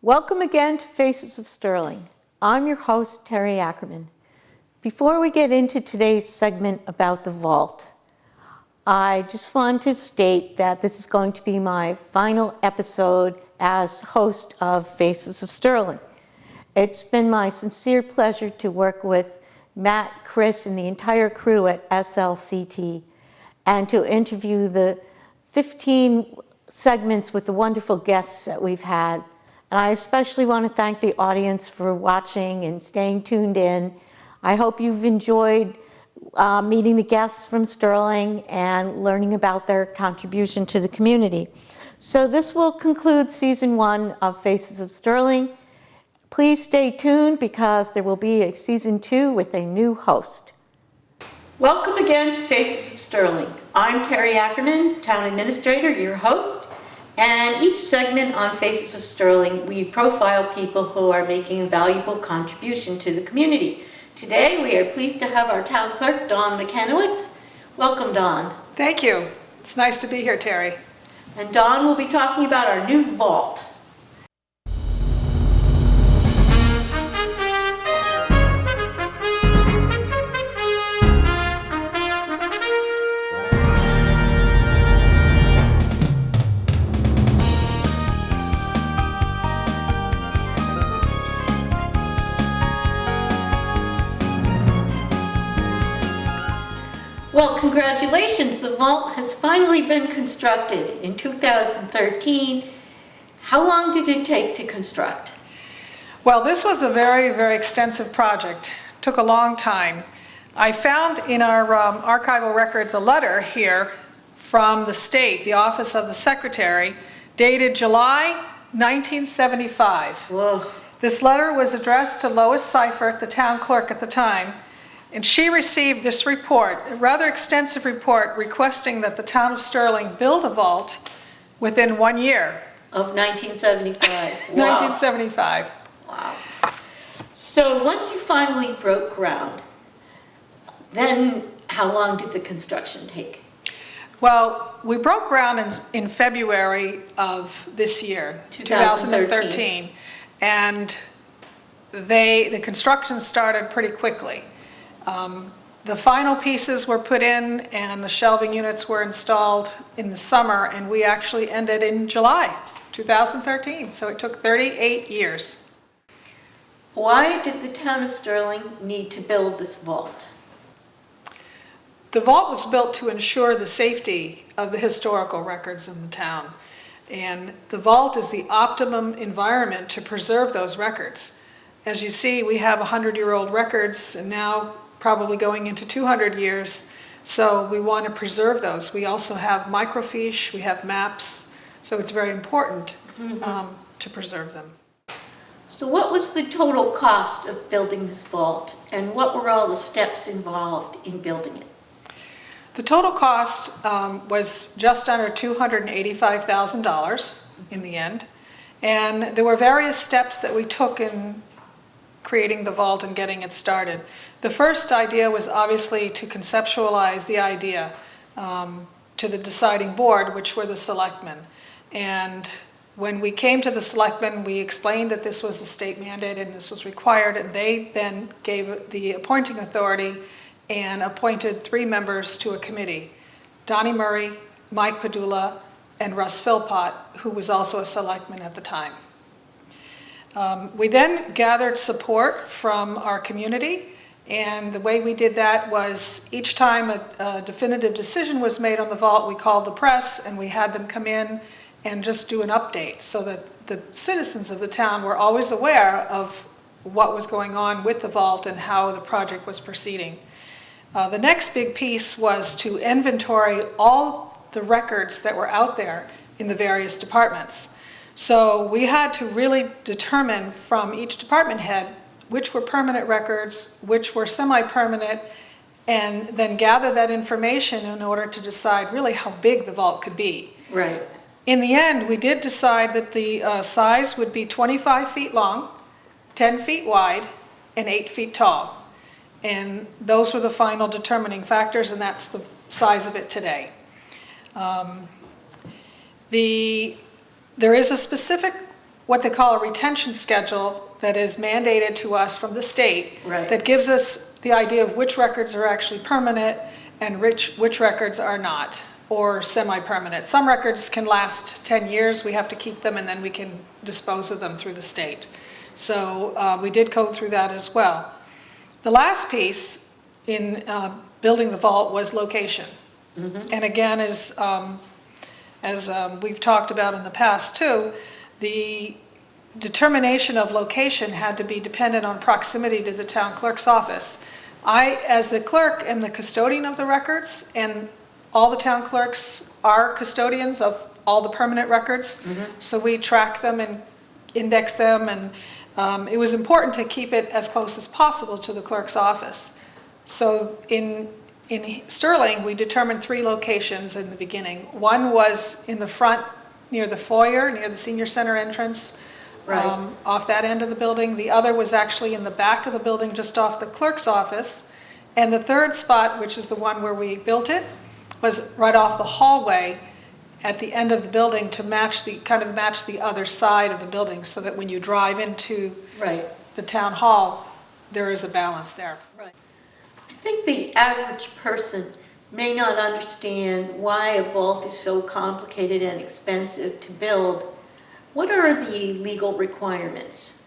Welcome again to Faces of Sterling. I'm your host, Terry Ackerman. Before we get into today's segment about the vault, I just want to state that this is going to be my final episode as host of Faces of Sterling. It's been my sincere pleasure to work with Matt, Chris, and the entire crew at SLCT and to interview the 15 segments with the wonderful guests that we've had. And I especially want to thank the audience for watching and staying tuned in. I hope you've enjoyed meeting the guests from Sterling and learning about their contribution to the community. So this will conclude season 1 of Faces of Sterling. Please stay tuned because there will be a season 2 with a new host. Welcome again to Faces of Sterling. I'm Terry Ackerman, Town Administrator, your host. And each segment on Faces of Sterling, we profile people who are making a valuable contribution to the community. Today, we are pleased to have our town clerk, Dawn McKenowitz. Welcome, Dawn. Thank you. It's nice to be here, Terry. And Dawn will be talking about our new vault. Well, congratulations. The vault has finally been constructed in 2013. How long did it take to construct? Well, this was a very, very extensive project. It took a long time. I found in our archival records a letter here from the state, the Office of the Secretary, dated July 1975. Whoa. This letter was addressed to Lois Seifert, the town clerk at the time, and she received this report, a rather extensive report, requesting that the town of Sterling build a vault within 1 year. Of 1975. Wow. 1975. Wow. So once you finally broke ground, then how long did the construction take? Well, we broke ground in February of this year, 2013. And the construction started pretty quickly. The final pieces were put in and the shelving units were installed in the summer, and we actually ended in July 2013, so it took 38 years. Why did the town of Sterling need to build this vault? The vault was built to ensure the safety of the historical records in the town, and the vault is the optimum environment to preserve those records. As you see, we have 100-year-old records, and now probably going into 200 years, so we want to preserve those. We also have microfiche, we have maps, so it's very important to preserve them. So what was the total cost of building this vault, and what were all the steps involved in building it? The total cost was just under $285,000 in the end, and there were various steps that we took in creating the vault and getting it started. The first idea was obviously to conceptualize the idea to the deciding board, which were the selectmen. And when we came to the selectmen, we explained that this was a state mandate and this was required, and they then gave the appointing authority and appointed 3 members to a committee: Donnie Murray, Mike Padula, and Russ Philpott, who was also a selectman at the time. We then gathered support from our community, and the way we did that was each time a definitive decision was made on the vault, we called the press and we had them come in and just do an update so that the citizens of the town were always aware of what was going on with the vault and how the project was proceeding. The next big piece was to inventory all the records that were out there in the various departments. So we had to really determine from each department head which were permanent records, which were semi-permanent, and then gather that information in order to decide really how big the vault could be. Right. In the end, we did decide that the size would be 25 feet long, 10 feet wide, and 8 feet tall. And those were the final determining factors, and that's the size of it today. There is a specific what they call a retention schedule that is mandated to us from the state. Right. That gives us the idea of which records are actually permanent and which records are not, or semi-permanent. Some records can last 10 years, we have to keep them, and then we can dispose of them through the state. So we did go through that as well. The last piece in building the vault was location. Mm-hmm. And again, as we've talked about in the past too, the determination of location had to be dependent on proximity to the town clerk's office. I, as the clerk, am the custodian of the records, and all the town clerks are custodians of all the permanent records. Mm-hmm. So we track them and index them, and it was important to keep it as close as possible to the clerk's office. So in Sterling, we determined 3 locations in the beginning. One was in the front near the foyer, near the senior center entrance, right. Off that end of the building. The other was actually in the back of the building, just off the clerk's office. And the third spot, which is the one where we built it, was right off the hallway at the end of the building to match the other side of the building, so that when you drive into right. the town hall, there is a balance there. Right. I think the average person may not understand why a vault is so complicated and expensive to build. What are the legal requirements?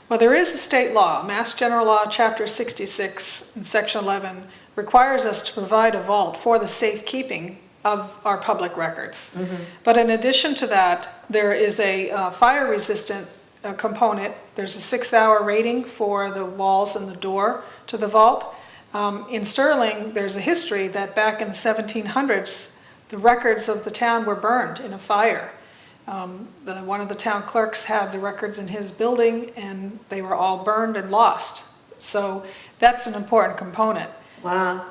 Well, there is a state law. Mass General Law, Chapter 66, in Section 11, requires us to provide a vault for the safekeeping of our public records. Mm-hmm. But in addition to that, there is a fire-resistant component. There's a 6-hour rating for the walls and the door to the vault. In Sterling, there's a history that back in the 1700s, the records of the town were burned in a fire. One of the town clerks had the records in his building, and they were all burned and lost. So that's an important component. Wow.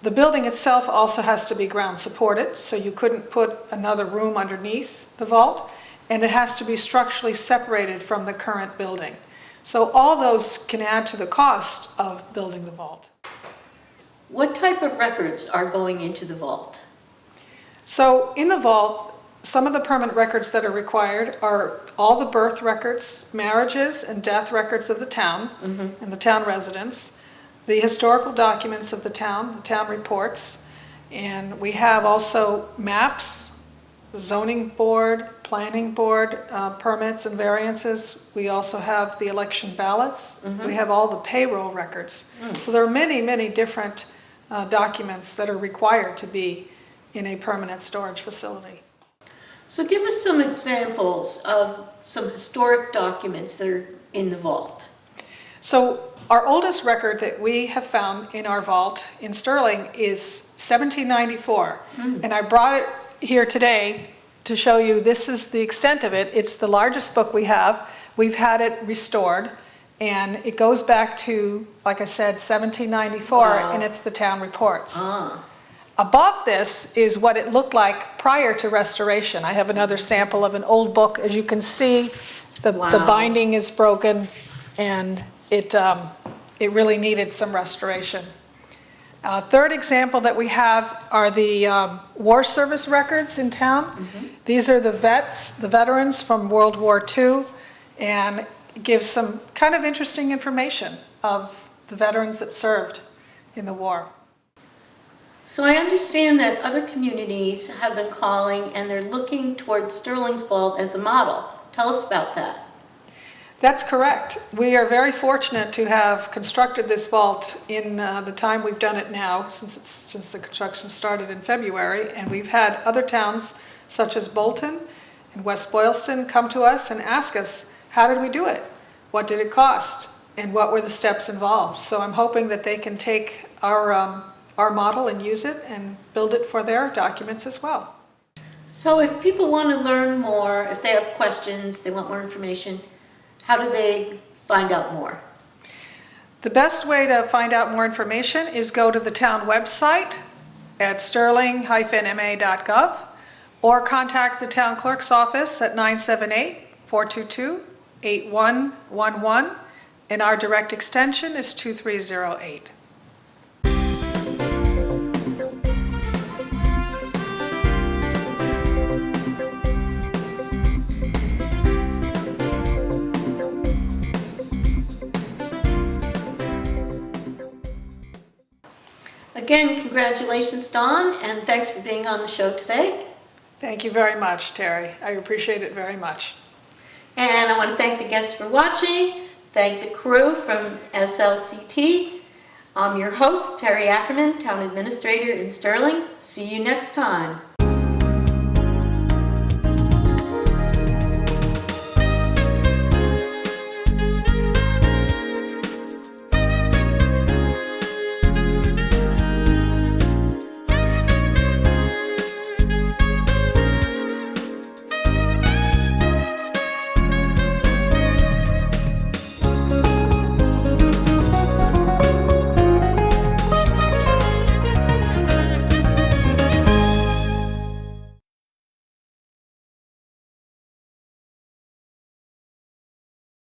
The building itself also has to be ground supported, so you couldn't put another room underneath the vault, and it has to be structurally separated from the current building. So all those can add to the cost of building the vault. What type of records are going into the vault? So in the vault, some of the permanent records that are required are all the birth records, marriages, and death records of the town mm-hmm. and the town residents, the historical documents of the town reports, and we have also maps, zoning board, planning board permits and variances. We also have the election ballots. Mm-hmm. We have all the payroll records. Mm. So there are many, many different documents that are required to be in a permanent storage facility. So give us some examples of some historic documents that are in the vault. So our oldest record that we have found in our vault in Sterling is 1794. And I brought it here today to show you this is the extent of it. It's the largest book we have. We've had it restored, and it goes back to, like I said, 1794, wow. And it's the town reports. Above this is what it looked like prior to restoration. I have another sample of an old book. As you can see, the binding is broken, and it really needed some restoration. Third example that we have are the war service records in town. Mm-hmm. These are the veterans from World War II, and it gives some kind of interesting information of the veterans that served in the war. So I understand that other communities have been calling, and they're looking towards Sterling's vault as a model. Tell us about that. That's correct. We are very fortunate to have constructed this vault in the time we've done it now, since the construction started in February, and we've had other towns such as Bolton and West Boylston come to us and ask us, how did we do it? What did it cost? And what were the steps involved? So I'm hoping that they can take our model and use it and build it for their documents as well. So if people want to learn more, if they have questions, they want more information, how do they find out more? The best way to find out more information is go to the town website at sterling-ma.gov or contact the town clerk's office at 978-422-8111, and our direct extension is 2308. Again, congratulations, Dawn, and thanks for being on the show today. Thank you very much, Terry. I appreciate it very much. And I want to thank the guests for watching, thank the crew from SLCT. I'm your host, Terry Ackerman, Town Administrator in Sterling. See you next time.